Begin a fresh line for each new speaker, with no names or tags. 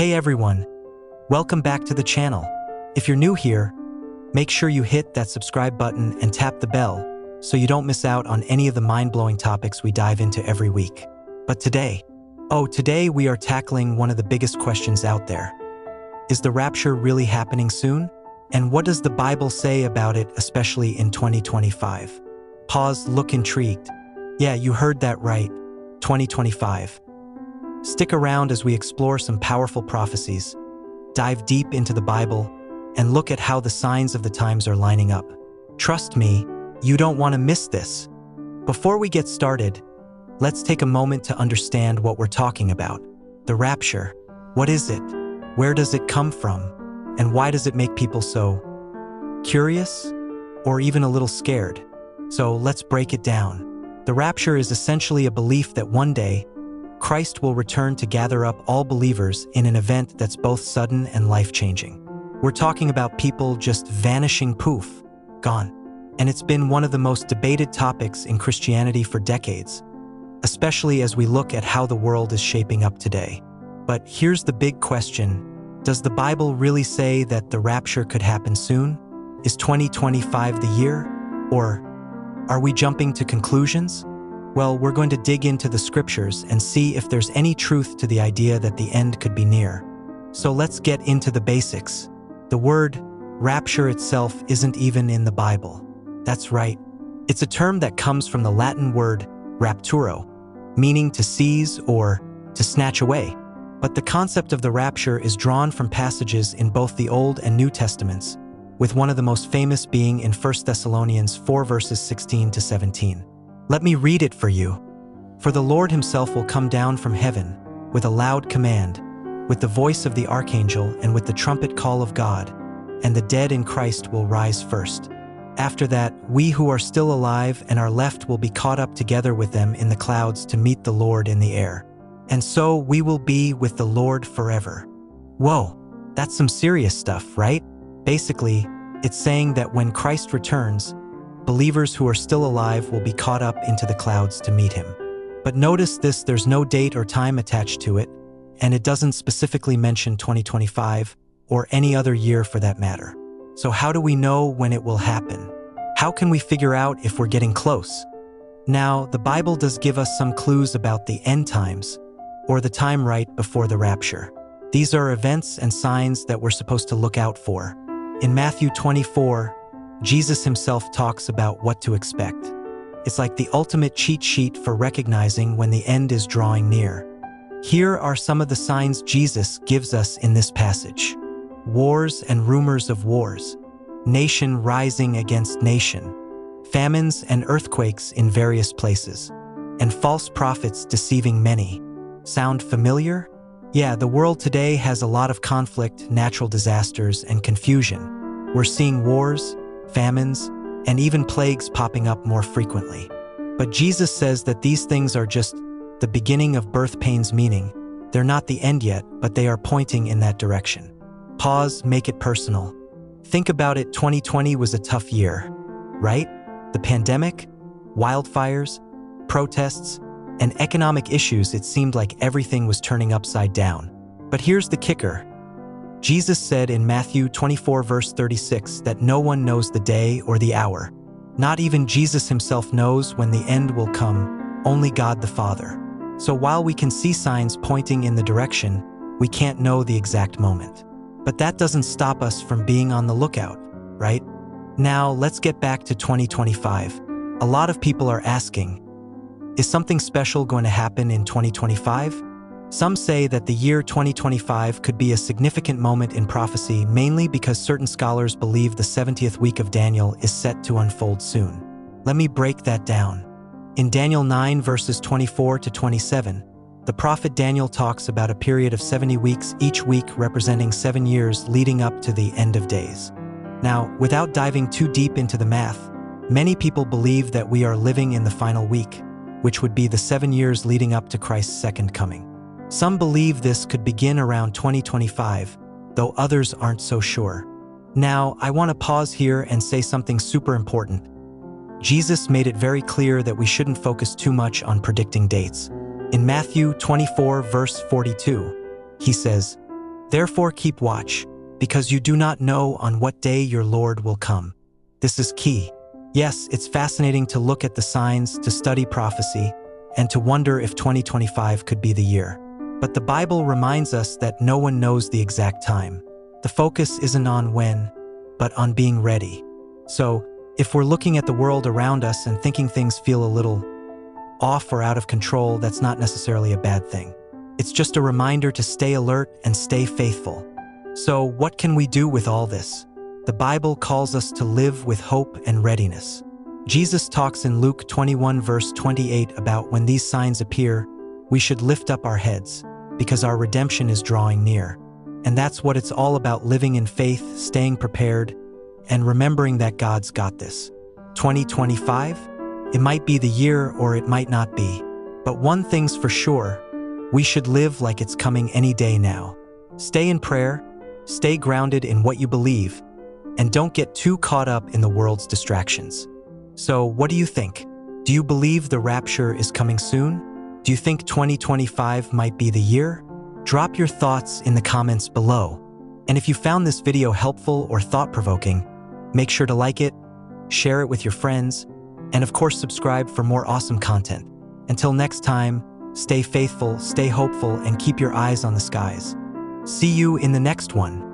Hey everyone, welcome back to the channel. If you're new here, make sure you hit that subscribe button and tap the bell so you don't miss out on any of the mind-blowing topics we dive into every week. But today we are tackling one of the biggest questions out there. Is the rapture really happening soon? And what does the Bible say about it, especially in 2025? Pause, look intrigued. Yeah, you heard that right, 2025. Stick around as we explore some powerful prophecies, dive deep into the Bible, and look at how the signs of the times are lining up. Trust me, you don't want to miss this. Before we get started, let's take a moment to understand what we're talking about. The rapture. What is it? Where does it come from? And why does it make people so curious or even a little scared? So let's break it down. The rapture is essentially a belief that one day, Christ will return to gather up all believers in an event that's both sudden and life-changing. We're talking about people just vanishing poof, gone. And it's been one of the most debated topics in Christianity for decades, especially as we look at how the world is shaping up today. But here's the big question. Does the Bible really say that the rapture could happen soon? Is 2025 the year? Or are we jumping to conclusions? Well, we're going to dig into the scriptures and see if there's any truth to the idea that the end could be near. So let's get into the basics. The word rapture itself isn't even in the Bible. That's right. It's a term that comes from the Latin word rapturo, meaning to seize or to snatch away. But the concept of the rapture is drawn from passages in both the Old and New Testaments, with one of the most famous being in 1 Thessalonians 4 verses 16 to 17. Let me read it for you. For the Lord himself will come down from heaven with a loud command, with the voice of the archangel and with the trumpet call of God, and the dead in Christ will rise first. After that, we who are still alive and are left will be caught up together with them in the clouds to meet the Lord in the air. And so we will be with the Lord forever. Whoa, that's some serious stuff, right? Basically, it's saying that when Christ returns, believers who are still alive will be caught up into the clouds to meet him. But notice this, there's no date or time attached to it, and it doesn't specifically mention 2025 or any other year for that matter. So how do we know when it will happen? How can we figure out if we're getting close? Now, the Bible does give us some clues about the end times, or the time right before the rapture. These are events and signs that we're supposed to look out for. In Matthew 24, Jesus himself talks about what to expect. It's like the ultimate cheat sheet for recognizing when the end is drawing near. Here are some of the signs Jesus gives us in this passage. Wars and rumors of wars, nation rising against nation, famines and earthquakes in various places, and false prophets deceiving many. Sound familiar? Yeah, the world today has a lot of conflict, natural disasters, and confusion. We're seeing wars, famines, and even plagues popping up more frequently. But Jesus says that these things are just the beginning of birth pains, meaning they're not the end yet, but they are pointing in that direction. Pause, make it personal. Think about it, 2020 was a tough year, right? The pandemic, wildfires, protests, and economic issues, it seemed like everything was turning upside down. But here's the kicker. Jesus said in Matthew 24 verse 36 that no one knows the day or the hour. Not even Jesus himself knows when the end will come, only God the Father. So while we can see signs pointing in the direction, we can't know the exact moment. But that doesn't stop us from being on the lookout, right? Now, let's get back to 2025. A lot of people are asking, is something special going to happen in 2025? Some say that the year 2025 could be a significant moment in prophecy, mainly because certain scholars believe the 70th week of Daniel is set to unfold soon. Let me break that down. In Daniel 9 verses 24 to 27, the prophet Daniel talks about a period of 70 weeks, each week representing 7 years leading up to the end of days. Now, without diving too deep into the math, many people believe that we are living in the final week, which would be the 7 years leading up to Christ's second coming. Some believe this could begin around 2025, though others aren't so sure. Now, I want to pause here and say something super important. Jesus made it very clear that we shouldn't focus too much on predicting dates. In Matthew 24 verse 42, he says, Therefore keep watch, because you do not know on what day your Lord will come. This is key. Yes, it's fascinating to look at the signs, to study prophecy, and to wonder if 2025 could be the year. But the Bible reminds us that no one knows the exact time. The focus isn't on when, but on being ready. So, if we're looking at the world around us and thinking things feel a little off or out of control, that's not necessarily a bad thing. It's just a reminder to stay alert and stay faithful. So, what can we do with all this? The Bible calls us to live with hope and readiness. Jesus talks in Luke 21 verse 28 about when these signs appear, we should lift up our heads, because our redemption is drawing near. And that's what it's all about, living in faith, staying prepared, and remembering that God's got this. 2025? It might be the year or it might not be. But one thing's for sure, we should live like it's coming any day now. Stay in prayer, stay grounded in what you believe, and don't get too caught up in the world's distractions. So, what do you think? Do you believe the rapture is coming soon? Do you think 2025 might be the year? Drop your thoughts in the comments below. And if you found this video helpful or thought-provoking, make sure to like it, share it with your friends, and of course subscribe for more awesome content. Until next time, stay faithful, stay hopeful, and keep your eyes on the skies. See you in the next one.